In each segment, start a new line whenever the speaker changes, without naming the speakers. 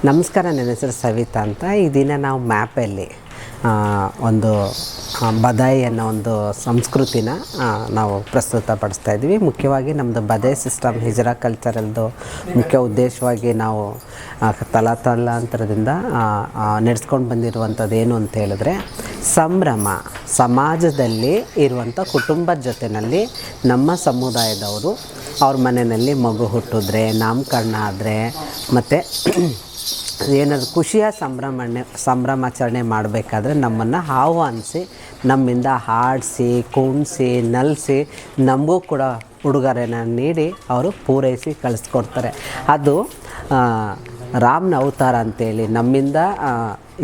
ನಮಸ್ಕಾರ, ನನ್ನ ಹೆಸರು ಸವಿತಾ ಅಂತ. ಈ ದಿನ ನಾವು ಮ್ಯಾಪಲ್ಲಿ ಒಂದು ಬದಾಯಿ ಅನ್ನೋ ಒಂದು ಸಂಸ್ಕೃತಿನ ನಾವು ಪ್ರಸ್ತುತಪಡಿಸ್ತಾ ಇದ್ದೀವಿ. ಮುಖ್ಯವಾಗಿ ನಮ್ಮದು ಬದಾಯಿ ಸಿಸ್ಟಮ್ ಹಿಜರಾ ಕಲ್ಚರಲ್ದು ಮುಖ್ಯ ಉದ್ದೇಶವಾಗಿ ನಾವು ತಲಾಂತರದಿಂದ ನಡೆಸ್ಕೊಂಡು ಬಂದಿರುವಂಥದ್ದು ಏನು ಅಂತ ಹೇಳಿದ್ರೆ, ಸಂಭ್ರಮ ಸಮಾಜದಲ್ಲಿ ಇರುವಂಥ ಕುಟುಂಬದ ಜೊತೆಯಲ್ಲಿ ನಮ್ಮ ಸಮುದಾಯದವರು ಅವ್ರ ಮನೆಯಲ್ಲಿ ಮಗು ಹುಟ್ಟಿದ್ರೆ, ನಾಮಕರಣ ಆದರೆ, ಮತ್ತು ಏನಾದರೂ ಖುಷಿಯ ಸಂಭ್ರಮಾಚರಣೆ ಮಾಡಬೇಕಾದ್ರೆ ನಮ್ಮನ್ನು ಆಹ್ವಾನಿಸಿ, ನಮ್ಮಿಂದ ಹಾಡಿಸಿ, ಕುಣಿಸಿ, ನಲಿಸಿ, ನಮಗೂ ಕೂಡ ಉಡುಗೊರೆನ ನೀಡಿ ಅವರು ಪೂರೈಸಿ ಕಳಿಸ್ಕೊಡ್ತಾರೆ. ಅದು ರಾಮನ ಅವತಾರ ಅಂತೇಳಿ ನಮ್ಮಿಂದ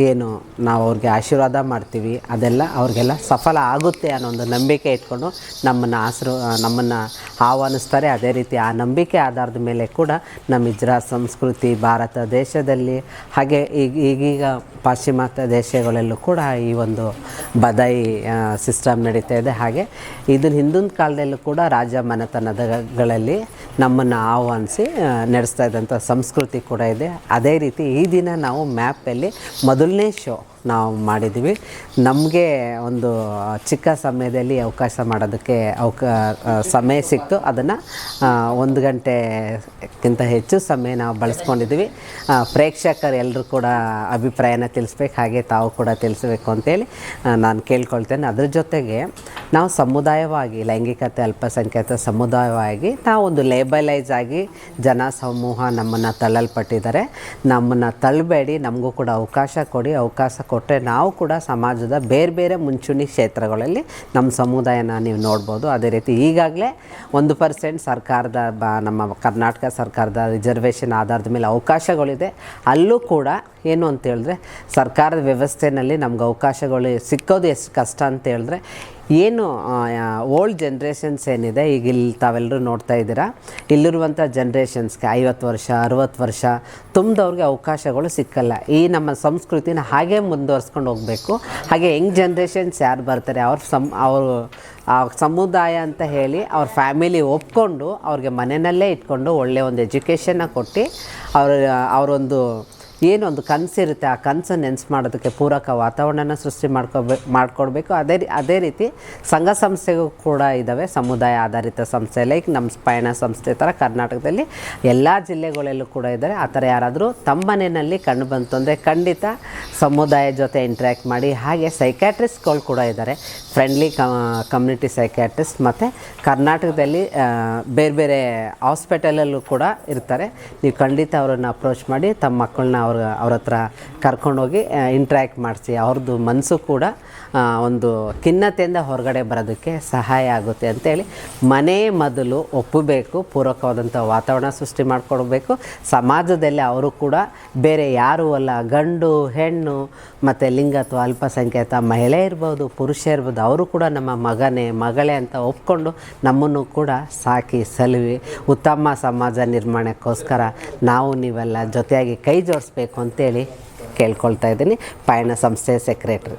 ಏನು ನಾವು ಅವ್ರಿಗೆ ಆಶೀರ್ವಾದ ಮಾಡ್ತೀವಿ, ಅದೆಲ್ಲ ಅವ್ರಿಗೆಲ್ಲ ಸಫಲ ಆಗುತ್ತೆ ಅನ್ನೋ ಒಂದು ನಂಬಿಕೆ ಇಟ್ಕೊಂಡು ನಮ್ಮನ್ನು ಆಹ್ವಾನಿಸ್ತಾರೆ. ಅದೇ ರೀತಿ ಆ ನಂಬಿಕೆ ಆಧಾರದ ಮೇಲೆ ಕೂಡ ನಮ್ಮ ಹಿಜ್ರಾ ಸಂಸ್ಕೃತಿ ಭಾರತ ದೇಶದಲ್ಲಿ, ಹಾಗೆ ಈಗೀಗ ಪಾಶ್ಚಿಮಾತ್ಯ ದೇಶಗಳಲ್ಲೂ ಕೂಡ ಈ ಒಂದು ಬದಾಯಿ ಸಿಸ್ಟಮ್ ನಡೀತಾ ಇದೆ. ಹಾಗೆ ಇದನ್ನು ಹಿಂದಿನ ಕಾಲದಲ್ಲೂ ಕೂಡ ರಾಜ ಮನೆತನಗಳಲ್ಲಿ ನಮ್ಮನ್ನು ಆಹ್ವಾನಿಸಿ ನಡೆಸ್ತಾ ಇದ್ದಂಥ ಸಂಸ್ಕೃತಿ ಕೂಡ ಇದೆ. ಅದೇ ರೀತಿ ಈ ದಿನ ನಾವು ಮ್ಯಾಪಲ್ಲಿ ಮೊದಲನೇ ಶೋ ನಾವು ಮಾಡಿದ್ದೀವಿ. ನಮಗೆ ಒಂದು ಚಿಕ್ಕ ಸಮಯದಲ್ಲಿ ಅವಕಾಶ ಮಾಡೋದಕ್ಕೆ ಸಮಯ ಸಿಕ್ತು. ಅದನ್ನು 1 ಗಂಟೆಗಿಂತ ಹೆಚ್ಚು ಸಮಯ ನಾವು ಬಳಸ್ಕೊಂಡಿದ್ದೀವಿ. ಪ್ರೇಕ್ಷಕರು ಎಲ್ಲರೂ ಕೂಡ ಅಭಿಪ್ರಾಯನ ತಿಳಿಸ್ಬೇಕು, ಹಾಗೆ ತಾವು ಕೂಡ ತಿಳಿಸ್ಬೇಕು ಅಂತೇಳಿ ನಾನು ಕೇಳ್ಕೊಳ್ತೇನೆ. ಅದ್ರ ಜೊತೆಗೆ ನಾವು ಸಮುದಾಯವಾಗಿ ಲೈಂಗಿಕತೆ ಅಲ್ಪಸಂಖ್ಯಾತ ಸಮುದಾಯವಾಗಿ ನಾವು ಒಂದು ಲೇಬಲೈಸ್ ಆಗಿ ಜನ ಸಮೂಹ ನಮ್ಮನ್ನು ತಳ್ಳಲ್ಪಟ್ಟಿದ್ದಾರೆ. ನಮ್ಮನ್ನು ತಳ್ಳಬೇಡಿ, ನಮಗೂ ಕೂಡ ಅವಕಾಶ ಕೊಡಿ. ಅವಕಾಶ ಕೊಟ್ಟರೆ ನಾವು ಕೂಡ ಸಮಾಜದ ಬೇರೆ ಬೇರೆ ಮುಂಚೂಣಿ ಕ್ಷೇತ್ರಗಳಲ್ಲಿ ನಮ್ಮ ಸಮುದಾಯನ ನೀವು ನೋಡ್ಬೋದು. ಅದೇ ರೀತಿ ಈಗಾಗಲೇ 1% ಸರ್ಕಾರದ ನಮ್ಮ ಕರ್ನಾಟಕ ಸರ್ಕಾರದ ರಿಸರ್ವೇಷನ್ ಆಧಾರದ ಮೇಲೆ ಅವಕಾಶಗಳಿದೆ. ಅಲ್ಲೂ ಕೂಡ ಏನು ಅಂತ ಹೇಳಿದ್ರೆ, ಸರ್ಕಾರದ ವ್ಯವಸ್ಥೆಯಲ್ಲಿ ನಮ್ಗೆ ಅವಕಾಶಗಳು ಸಿಕ್ಕೋದು ಎಷ್ಟು ಕಷ್ಟ ಅಂತ ಹೇಳಿದ್ರೆ, ಏನು ಓಲ್ಡ್ ಜನ್ರೇಷನ್ಸ್ ಏನಿದೆ, ಈಗ ಇಲ್ಲಿ ತಾವೆಲ್ಲರೂ ನೋಡ್ತಾ ಇದ್ದೀರಾ, ಇಲ್ಲಿರುವಂಥ ಜನ್ರೇಷನ್ಸ್ಗೆ 50 ವರ್ಷ 60 ವರ್ಷ ತುಂಬಿದವ್ರಿಗೆ ಅವಕಾಶಗಳು ಸಿಕ್ಕಲ್ಲ. ಈ ನಮ್ಮ ಸಂಸ್ಕೃತಿನ ಹಾಗೆ ಮುಂದುವರ್ಸ್ಕೊಂಡು ಹೋಗಬೇಕು. ಹಾಗೆ ಯಂಗ್ ಜನ್ರೇಷನ್ಸ್ ಯಾರು ಬರ್ತಾರೆ ಅವರು ಆ ಸಮುದಾಯ ಅಂತ ಹೇಳಿ ಅವ್ರ ಫ್ಯಾಮಿಲಿ ಒಪ್ಕೊಂಡು ಅವ್ರಿಗೆ ಮನೆಯಲ್ಲೇ ಇಟ್ಕೊಂಡು ಒಳ್ಳೆಯ ಒಂದು ಎಜುಕೇಷನ್ನ ಕೊಟ್ಟು ಅವರೊಂದು ಏನೊಂದು ಕನಸಿರುತ್ತೆ, ಆ ಕನಸನ್ನು ನೆನೆಸು ಮಾಡೋದಕ್ಕೆ ಪೂರಕ ವಾತಾವರಣನ ಸೃಷ್ಟಿ ಮಾಡಿಕೊಡ್ಬೇಕು. ಅದೇ ರೀತಿ ಸಂಘ ಸಂಸ್ಥೆಗೂ ಕೂಡ ಇದ್ದಾವೆ, ಸಮುದಾಯ ಆಧಾರಿತ ಸಂಸ್ಥೆ. ಲೈಕ್ ನಮ್ಮ ಪಯಣ ಸಂಸ್ಥೆ ಥರ ಕರ್ನಾಟಕದಲ್ಲಿ ಎಲ್ಲ ಜಿಲ್ಲೆಗಳಲ್ಲೂ ಕೂಡ ಇದ್ದಾರೆ. ಆ ಥರ ಯಾರಾದರೂ ತಮ್ಮ ಮನೆಯಲ್ಲಿ ಕಂಡು ಬಂತು ಅಂದರೆ ಖಂಡಿತ ಸಮುದಾಯ ಜೊತೆ ಇಂಟ್ರ್ಯಾಕ್ಟ್ ಮಾಡಿ. ಹಾಗೆ ಸೈಕ್ಯಾಟ್ರಿಸ್ಟ್ಗಳು ಕೂಡ ಇದ್ದಾರೆ, ಫ್ರೆಂಡ್ಲಿ ಕಮ್ಯುನಿಟಿ ಸೈಕ್ಯಾಟ್ರಿಸ್ಟ್. ಮತ್ತು ಕರ್ನಾಟಕದಲ್ಲಿ ಬೇರೆ ಬೇರೆ ಹಾಸ್ಪಿಟಲಲ್ಲೂ ಕೂಡ ಇರ್ತಾರೆ. ನೀವು ಖಂಡಿತ ಅವರನ್ನು ಅಪ್ರೋಚ್ ಮಾಡಿ ತಮ್ಮ ಮಕ್ಕಳನ್ನ ಅವ್ರ ಹತ್ರ ಕರ್ಕೊಂಡೋಗಿ ಇಂಟ್ರ್ಯಾಕ್ಟ್ ಮಾಡಿಸಿ. ಅವ್ರದ್ದು ಮನಸ್ಸು ಕೂಡ ಒಂದು ಖಿನ್ನತೆಯಿಂದ ಹೊರಗಡೆ ಬರೋದಕ್ಕೆ ಸಹಾಯ ಆಗುತ್ತೆ ಅಂತೇಳಿ ಮನೆ ಮೊದಲು ಒಪ್ಪಬೇಕು, ಪೂರಕವಾದಂಥ ವಾತಾವರಣ ಸೃಷ್ಟಿ ಮಾಡಿಕೊಡ್ಬೇಕು. ಸಮಾಜದಲ್ಲಿ ಅವರು ಕೂಡ ಬೇರೆ ಯಾರೂ ಅಲ್ಲ, ಗಂಡು ಹೆಣ್ಣು ಮತ್ತು ಲಿಂಗ ಅಥವಾ ಅಲ್ಪಸಂಖ್ಯಾತ ಮಹಿಳೆ ಇರ್ಬೋದು, ಪುರುಷ ಇರ್ಬೋದು, ಅವರು ಕೂಡ ನಮ್ಮ ಮಗಳೇ ಅಂತ ಒಪ್ಕೊಂಡು ನಮ್ಮನ್ನು ಕೂಡ ಸಾಕಿ ಸಲುವಿ ಉತ್ತಮ ಸಮಾಜ ನಿರ್ಮಾಣಕ್ಕೋಸ್ಕರ ನಾವು ನೀವೆಲ್ಲ ಜೊತೆಯಾಗಿ ಕೈ ಜೋಡಿಸ್ಬೇಕು ಅಂತೇಳಿ ಕೇಳ್ಕೊಳ್ತಾ ಇದ್ದೀನಿ. ಪಯಣ ಸಂಸ್ಥೆಯ ಸೆಕ್ರೆಟ್ರಿ.